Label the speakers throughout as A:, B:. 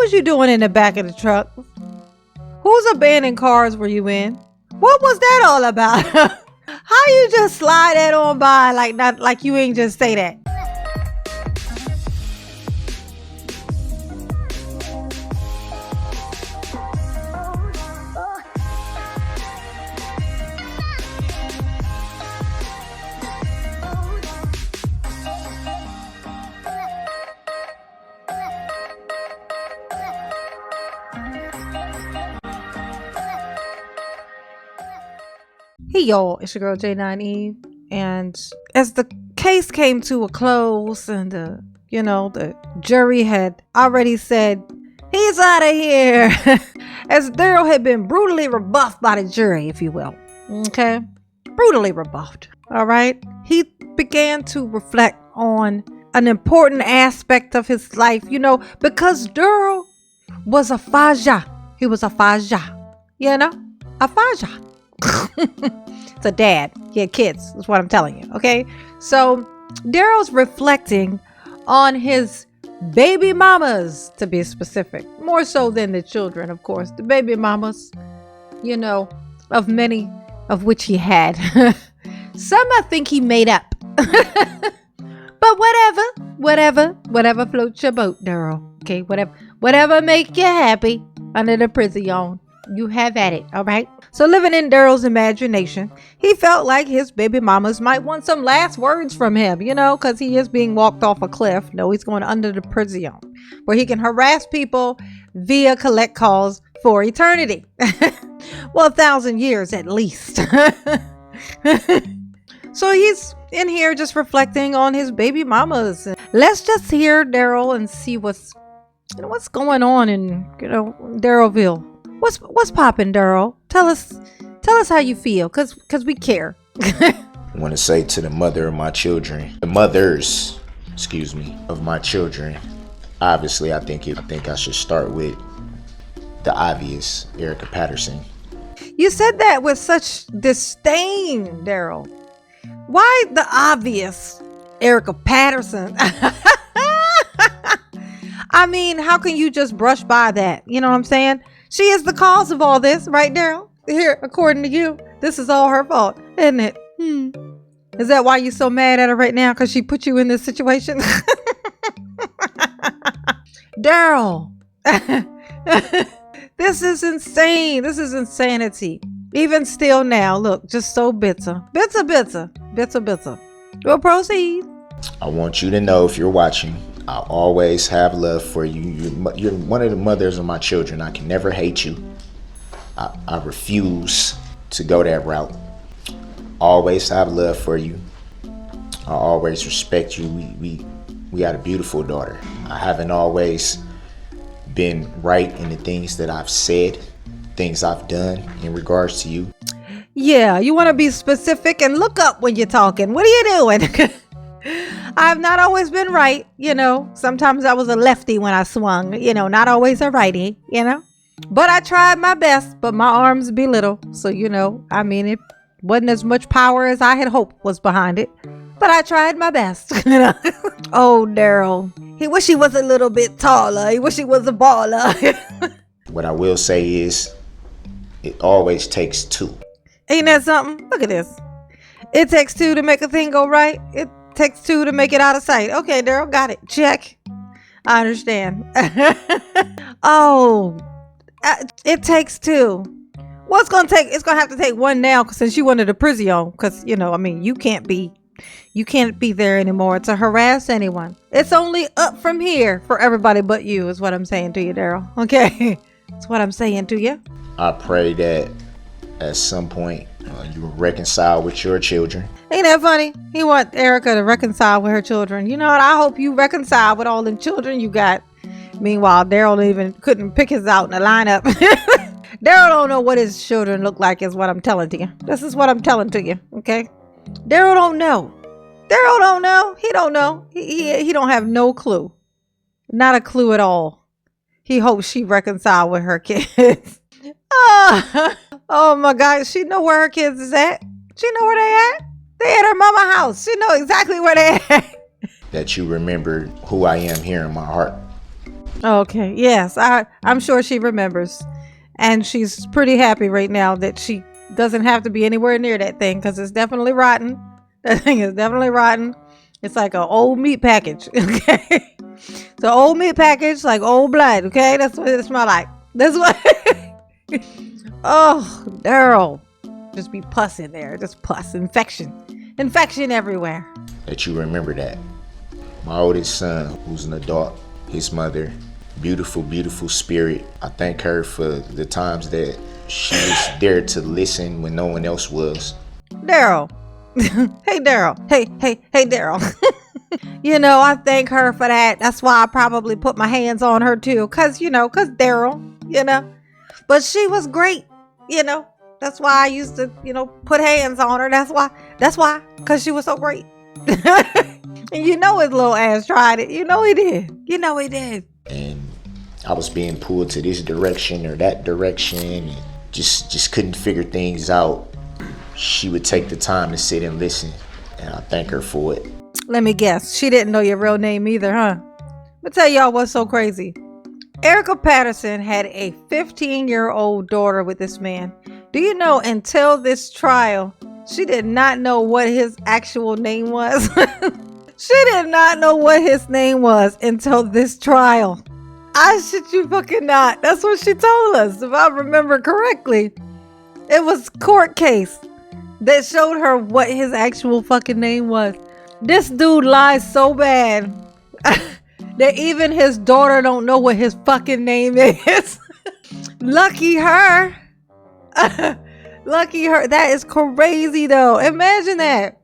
A: was you doing in the back of the truck? Whose abandoned cars were you in? What was that all about? How you just slide that on by like you ain't just say that? Hey y'all, it's your girl J9 Eve, and as the case came to a close and the jury had already said he's out of here, as Darrell had been brutally rebuffed by the jury, if you will, okay, brutally rebuffed. All right, he began to reflect on an important aspect of his life, because Darrell was a faja. He was a faja, a faja. It's a dad. He had kids. That's what I'm telling you. Okay. So Darrell's reflecting on his baby mamas, to be specific, more so than the children, of course, the baby mamas, of many of which he had. Some I think he made up, but whatever floats your boat, Darrell. Okay. Whatever make you happy under the prison, you have at it. All right. So living in Darrell's imagination, he felt like his baby mamas might want some last words from him, because he is being walked off a cliff. No, he's going under the prison where he can harass people via collect calls for eternity. Well, 1,000 years at least. So he's in here just reflecting on his baby mamas. Let's just hear Darrell and see what's going on in, Darrellville. What's poppin', Darrell? Tell us how you feel, cause we care.
B: I want to say to the mothers, of my children. Obviously, I think I should start with the obvious, Erica Patterson.
A: You said that with such disdain, Darrell. Why the obvious, Erica Patterson? I mean, how can you just brush by that? You know what I'm saying? She is the cause of all this, right, Darrell? Here, according to you, this is all her fault, isn't it? Is that why you're so mad at her right now? Because she put you in this situation? Darrell, this is insane. This is insanity. Even still now, look, just so bitter. Bitter. We'll proceed.
B: I want you to know, if you're watching, I always have love for you. You're one of the mothers of my children. I can never hate you. I refuse to go that route. Always have love for you. I always respect you. We got a beautiful daughter. I haven't always been right in the things that I've said, things I've done in regards to you.
A: Yeah, you want to be specific and look up when you're talking. What are you doing? I've not always been right, Sometimes I was a lefty when I swung, not always a righty, But I tried my best, but my arms be little. So, it wasn't as much power as I had hoped was behind it. But I tried my best. Oh, Darrell. He wish he was a little bit taller. He wish he was a baller.
B: What I will say is, it always takes two.
A: Ain't that something? Look at this. It takes two to make a thing go right. It takes two to make it out of sight. Okay, Darrell, got it. Check. I understand. It takes two. Well, it's gonna have to take one now, since you wanted a prison, because you can't be there anymore to harass anyone. It's only up from here for everybody but you, is what I'm saying to you, Darrell. Okay. That's what I'm saying to you.
B: I pray that at some point you will reconcile with your children.
A: Ain't that funny? He want Erica to reconcile with her children. You know what? I hope you reconcile with all the children you got. Meanwhile, Darrell even couldn't pick his out in the lineup. Darrell don't know what his children look like, is what I'm telling to you. This is what I'm telling to you. Okay? Darrell don't know. Darrell don't know. He don't know. He don't have no clue. Not a clue at all. He hopes she reconcile with her kids. Oh my God. She know where her kids is at. She know where they at. They at her mama house. She know exactly where they at.
B: That you remember who I am here in my heart.
A: Okay. Yes, I'm sure she remembers. And she's pretty happy right now that she doesn't have to be anywhere near that thing because it's definitely rotten. That thing is definitely rotten. It's like an old meat package. Okay. It's an old meat package, like old blood. Okay. That's what it smells like. That's what. Oh, Daryl. Just be pus in there. Just pus. Infection. Infection everywhere.
B: That you remember that. My oldest son, who's an adult, his mother, beautiful, beautiful spirit. I thank her for the times that she was there to listen when no one else was.
A: Daryl. Hey, Daryl. Hey, Daryl. I thank her for that. That's why I probably put my hands on her too. Cause Daryl. But she was great, you know. That's why I used to, put hands on her. That's why. Cause she was so great. And his little ass tried it. He did.
B: And I was being pulled to this direction or that direction and just couldn't figure things out. She would take the time to sit and listen, and I thank her for it.
A: Let me guess. She didn't know your real name either, huh? Let me tell y'all what's so crazy. Erica Patterson had a 15-year-old daughter with this man. Do you know, until this trial, she did not know what his actual name was? She did not know what his name was until this trial. I shit you fucking not. That's what she told us, if I remember correctly. It was court case that showed her what his actual fucking name was. This dude lies so bad that even his daughter don't know what his fucking name is. Lucky her. Lucky her. That is crazy though. Imagine that.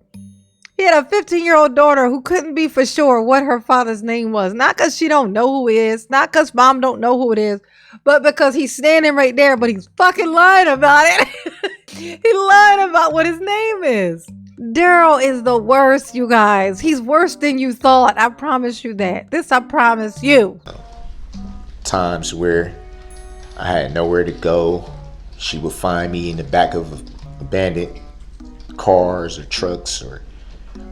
A: He had a 15-year-old daughter who couldn't be for sure what her father's name was. Not because she don't know who he is. Not because mom don't know who it is. But because he's standing right there, but he's fucking lying about it. He lied about what his name is. Daryl is the worst, you guys. He's worse than you thought. I promise you that. This I promise you.
B: Times where I had nowhere to go. She would find me in the back of abandoned cars or trucks or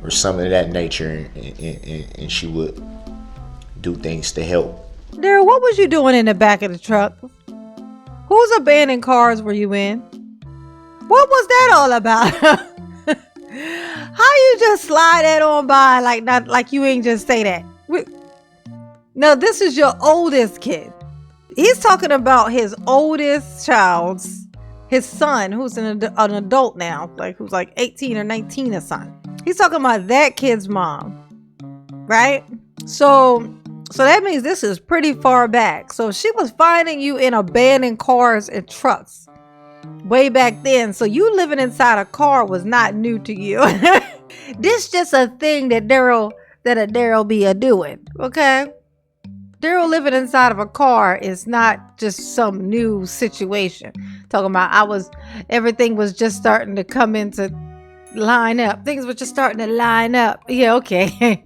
B: something of that nature, and she would do things to help.
A: Daryl, what was you doing in the back of the truck? Whose abandoned cars were you in? What was that all about? How you just slide that on by like you ain't just say that? No, this is your oldest kid. He's talking about his oldest child's, his son, who's an adult now, who's 18 or 19 or something. He's talking about that kid's mom, right? So that means this is pretty far back. So she was finding you in abandoned cars and trucks way back then. So you living inside a car was not new to you. This just a thing that Daryl be a doing, okay? Daryl living inside of a car is not just some new situation. Talking about everything was just starting to come into line up. Things were just starting to line up. Yeah, okay.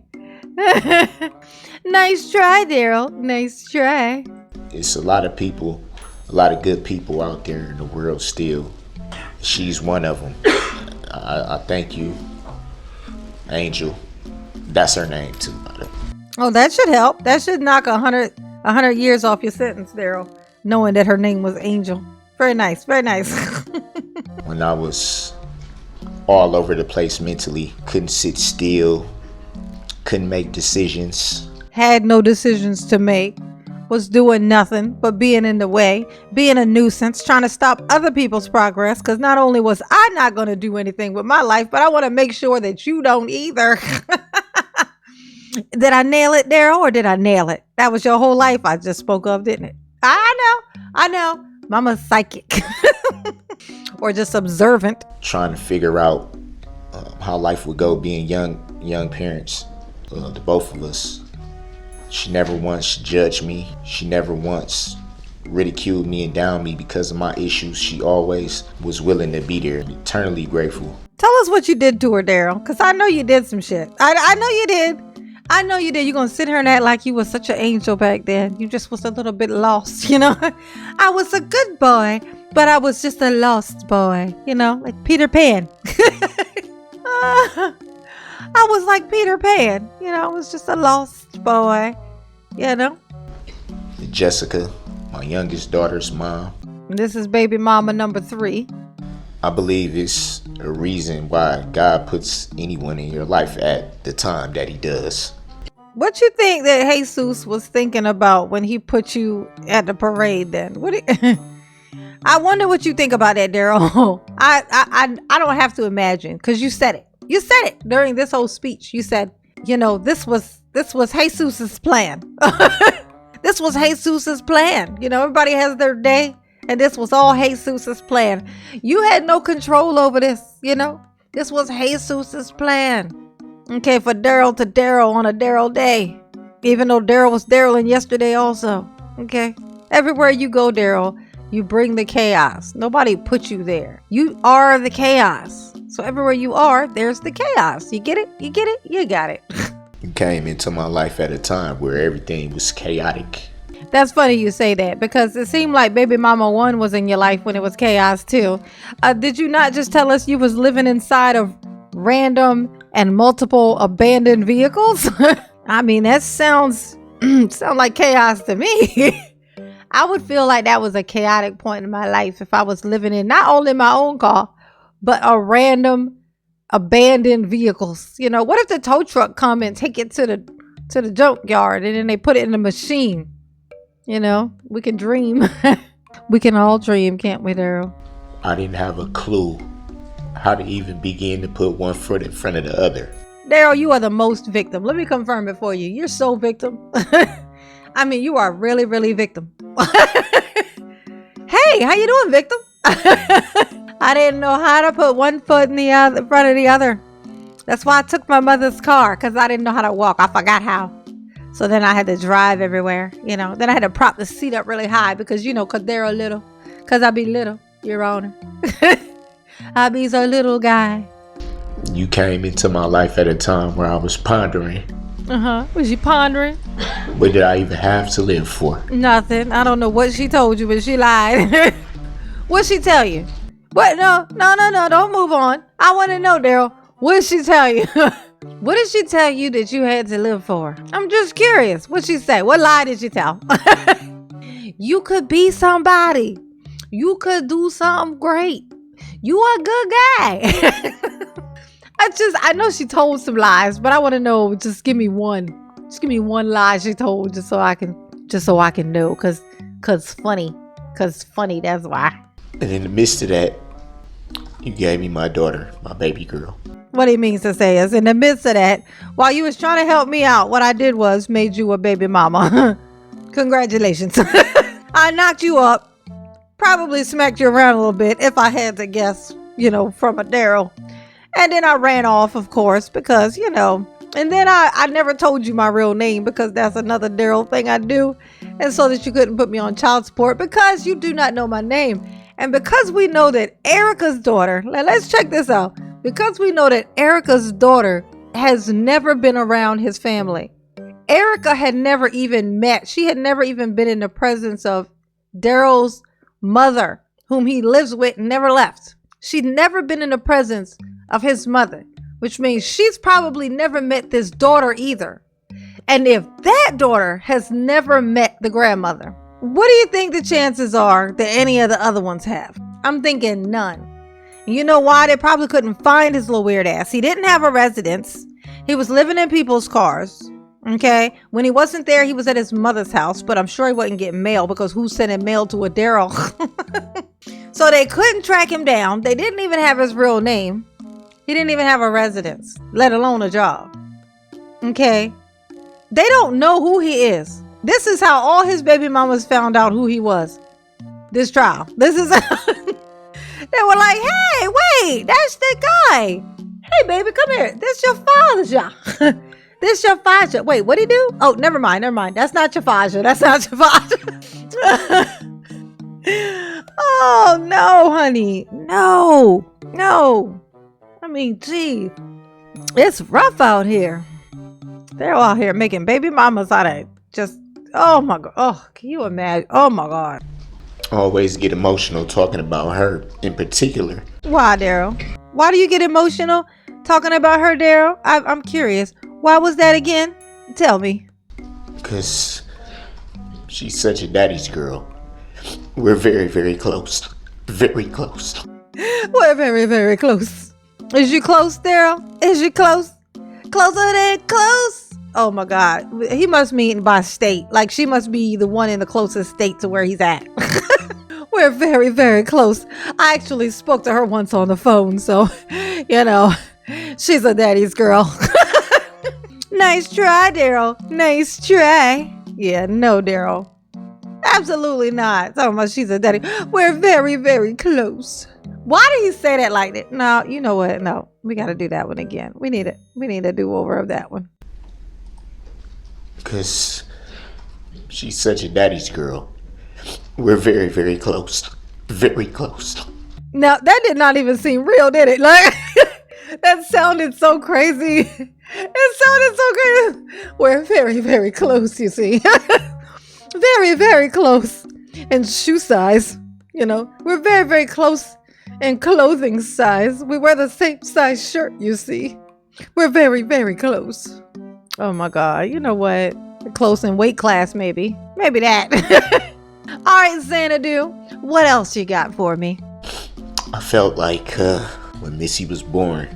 A: Nice try, Daryl. Nice try.
B: It's a lot of people, a lot of good people out there in the world still. She's one of them. I thank you, Angel. That's her name too.
A: Oh, that should help. That should knock 100 years off your sentence, Daryl, knowing that her name was Angel. Very nice. Very nice.
B: When I was all over the place mentally, couldn't sit still, couldn't make decisions.
A: Had no decisions to make, was doing nothing but being in the way, being a nuisance, trying to stop other people's progress. Because not only was I not going to do anything with my life, but I want to make sure that you don't either. Did I nail it, Daryl, or did I nail it? That was your whole life I just spoke of, didn't it? I know. Mama's psychic. Or just observant.
B: Trying to figure out how life would go being young parents, the both of us. She never once judged me. She never once ridiculed me and downed me because of my issues. She always was willing to be there. I'm eternally grateful.
A: Tell us what you did to her, Daryl, because I know you did some shit. I know you did. I know you did. You're going to sit here and act like you was such an angel back then. You just was a little bit lost, I was a good boy, but I was just a lost boy, like Peter Pan. I was like Peter Pan, I was just a lost boy,
B: Jessica, my youngest daughter's mom.
A: This is baby mama number 3.
B: I believe it's a reason why God puts anyone in your life at the time that he does.
A: What you think that Jesus was thinking about when he put you at the parade then? I wonder what you think about that, Darrell. I don't have to imagine, because you said it. You said it during this whole speech. You said, this was Jesus's plan. This was Jesus's plan. Everybody has their day, and this was all Jesus's plan. You had no control over this. This was Jesus's plan. Okay, for Darrell to Darrell on a Darrell day, even though Darrell was Darrelling yesterday also. Okay, everywhere you go, Darrell, you bring the chaos. Nobody put you there. You are the chaos. So everywhere you are, there's the chaos. You get it? You get it? You got it.
B: You came into my life at a time where everything was chaotic.
A: That's funny you say that, because it seemed like baby mama 1 was in your life when it was chaos too. Did you not just tell us you was living inside of random and multiple abandoned vehicles? I mean, that sounds like chaos to me. I would feel like that was a chaotic point in my life if I was living in not only my own car, but a random abandoned vehicles. What if the tow truck come and take it to the junkyard and then they put it in the machine? We can dream. We can all dream, can't we, Darrell?
B: I didn't have a clue how to even begin to put one foot in front of the other.
A: Darrell, you are the most victim. Let me confirm it for you. You're so victim. I mean, you are really, really victim. Hey, how you doing, victim? I didn't know how to put one foot in front of the other. That's why I took my mother's car, because I didn't know how to walk. I forgot how. So then I had to drive everywhere, Then I had to prop the seat up really high because, because they're a little. Because I be little, Your Honor. I be so little guy.
B: You came into my life at a time where I was pondering.
A: Was you pondering?
B: What did I even have to live for?
A: Nothing. I don't know what she told you, but she lied. What'd she tell you? What? No. Don't move on. I want to know, Darrell. What did she tell you? What did she tell you that you had to live for? I'm just curious. What'd she say? What lie did she tell? You could be somebody. You could do something great. You are a good guy. I know she told some lies, but I want to know, just give me one. Just give me one lie she told, just so I can know, cause funny, that's why.
B: And in the midst of that, you gave me my daughter, my baby girl.
A: What he means to say is, in the midst of that, while you was trying to help me out, what I did was made you a baby mama. Congratulations. I knocked you up, probably smacked you around a little bit, if I had to guess, from a Darrell. And then I ran off, of course, because, and then I never told you my real name, because that's another Darrell thing I do. And so that you couldn't put me on child support, because you do not know my name. And because we know that Erica's daughter, let's check this out. Because we know that Erica's daughter has never been around his family. Erica had never even met. She had never even been in the presence of Darrell's mother, whom he lives with and never left. She'd never been in the presence of his mother, which means she's probably never met this daughter either. And if that daughter has never met the grandmother, what do you think the chances are that any of the other ones have? I'm thinking none. You know why? They probably couldn't find his little weird ass. He didn't have a residence. He was living in people's cars. Okay. When he wasn't there, he was at his mother's house, but I'm sure he wasn't getting mail, because who's sending mail to a Darrell? So they couldn't track him down. They didn't even have his real name. He didn't even have a residence, let alone a job. Okay. They don't know who he is. This is how all his baby mamas found out who he was. This trial. This is how they were like, hey, wait, that's the guy. Hey, baby, come here. This your father's job. This your father. Wait, what'd he do? Oh, never mind. That's not your father. That's not your father. Oh, no, honey. No. I mean, gee, it's rough out here. They're out here making baby mamas out of just, oh my God. Oh, can you imagine? Oh my God.
B: Always get emotional talking about her in particular.
A: Why, Darrell? Why do you get emotional talking about her, Darrell? I'm curious. Why was that again? Tell me.
B: Because She's such a daddy's girl. We're very, very close. Very close.
A: We're very, very close. Is you close, Daryl? Is you close? Closer than close? Oh my God. He must mean by state. Like she must be the one in the closest state to where he's at. We're very, very close. I actually spoke to her once on the phone, so, she's a daddy's girl. Nice try, Daryl. Nice try. Yeah, no, Daryl. Absolutely not. Talking about she's a daddy. We're very, very close. Why did he say that like that? No, you know what? No, we got to do that one again. We need a do-over of that one.
B: Because she's such a daddy's girl. We're very, very close. Very close.
A: Now, that did not even seem real, did it? Like, that sounded so crazy. It sounded so crazy. We're very, very close, you see. Very, very close in shoe size. We're very, very close in clothing size. We wear the same size shirt, you see. We're very, very close. Oh my God. You know what? Close in weight class, maybe. Maybe that. All right, Xanadu. What else you got for me?
B: I felt like when Missy was born,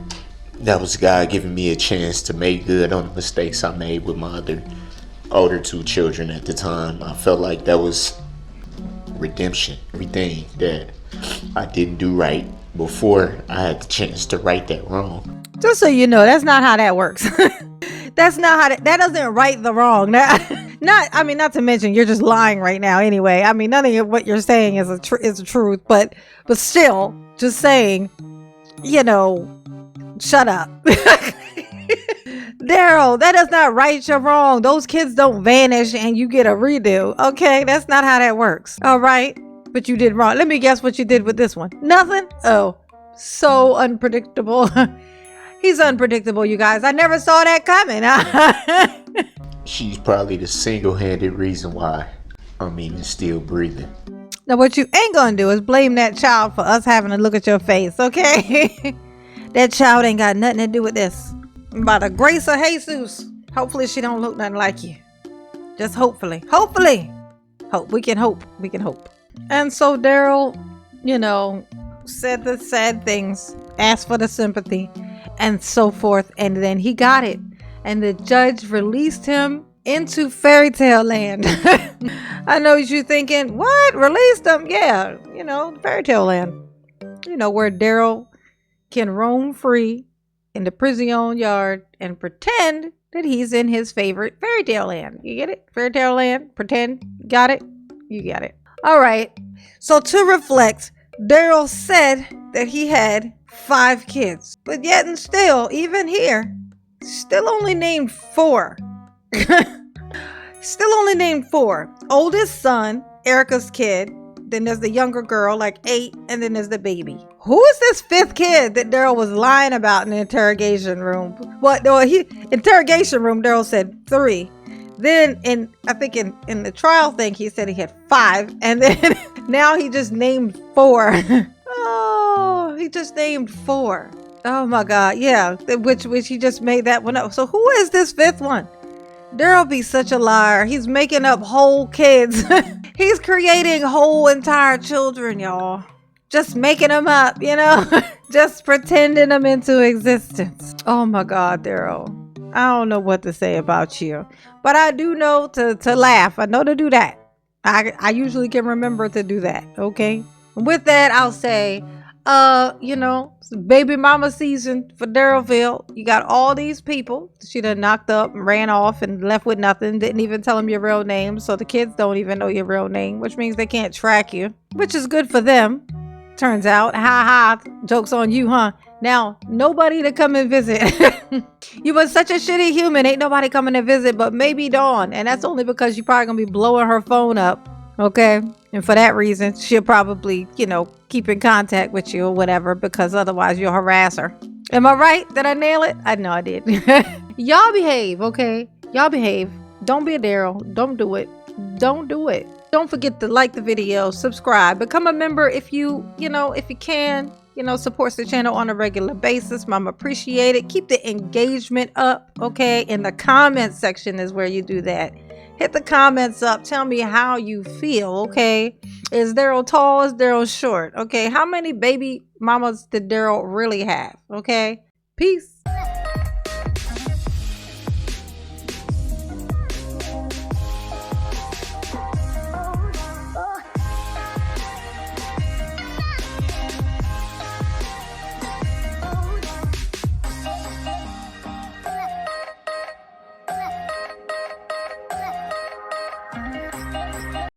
B: that was God giving me a chance to make good on the mistakes I made with my older two children at the time. I felt like that was redemption. Everything that I didn't do right before I had the chance to right that wrong.
A: Just so you know, that's not how that works. That's not how that doesn't right the wrong. Not to mention you're just lying right now anyway. I mean, none of what you're saying is the truth, but still, just saying, shut up. Daryl, that does not right your wrong. Those kids don't vanish and you get a redo. Okay, that's not how that works. All right, but you did wrong. Let me guess what you did with this one. Nothing? Oh, so unpredictable. He's unpredictable, you guys. I never saw that coming.
B: She's probably the single-handed reason why I'm even still breathing.
A: Now, what you ain't gonna do is blame that child for us having to look at your face, okay? That child ain't got nothing to do with this. By the grace of Jesus, hopefully she don't look nothing like you. Just hopefully. Hopefully. We can hope. And so Daryl, said the sad things, asked for the sympathy, and so forth, and then he got it. And the judge released him into fairy tale land. I know you're thinking, what? Released him? Yeah, fairy tale land. Where Daryl can roam free in the prison yard and pretend that he's in his favorite fairy tale land. You get it? Fairy tale land. Pretend. Got it? You got it. All right. So to reflect, Daryl said that he had 5 kids, but yet and still, even here, still only named 4. Still only named 4. Oldest son, Erica's kid. Then there's the younger girl, like 8, and then there's the baby. Who is this 5th kid that Daryl was lying about in the interrogation room? Interrogation room, Daryl said 3. Then I think in the trial thing, he said he had 5, and then now he just named 4. Oh, he just named 4. Oh my God, yeah, which he just made that one up. So who is this 5th one? Daryl be such a liar. He's making up whole kids. He's creating whole entire children, y'all. Just making them up, just pretending them into existence. Oh my God, Daryl. I don't know what to say about you, but I do know to laugh. I know to do that. I usually can remember to do that. Okay. With that, I'll say, it's baby mama season for Darrellville. You got all these people she done knocked up and ran off and left with nothing. Didn't even tell them your real name. So the kids don't even know your real name, which means they can't track you, which is good for them. Turns out, ha, joke's on you, huh? Now, nobody to come and visit. You was such a shitty human. Ain't nobody coming to visit but maybe Dawn. And that's only because you're probably going to be blowing her phone up. Okay. And for that reason, she'll probably, keep in contact with you or whatever, because otherwise you'll harass her. Am I right? Did I nail it? I know I did. Y'all behave. Okay. Y'all behave. Don't be a Daryl. Don't do it. Don't do it. Don't forget to like the video, subscribe, become a member if you can, supports the channel on a regular basis. Mom, appreciate it. Keep the engagement up. Okay. In the comment section is where you do that. Hit the comments up. Tell me how you feel, okay? Is Daryl tall? Is Daryl short? Okay. How many baby mamas did Daryl really have? Okay. Peace.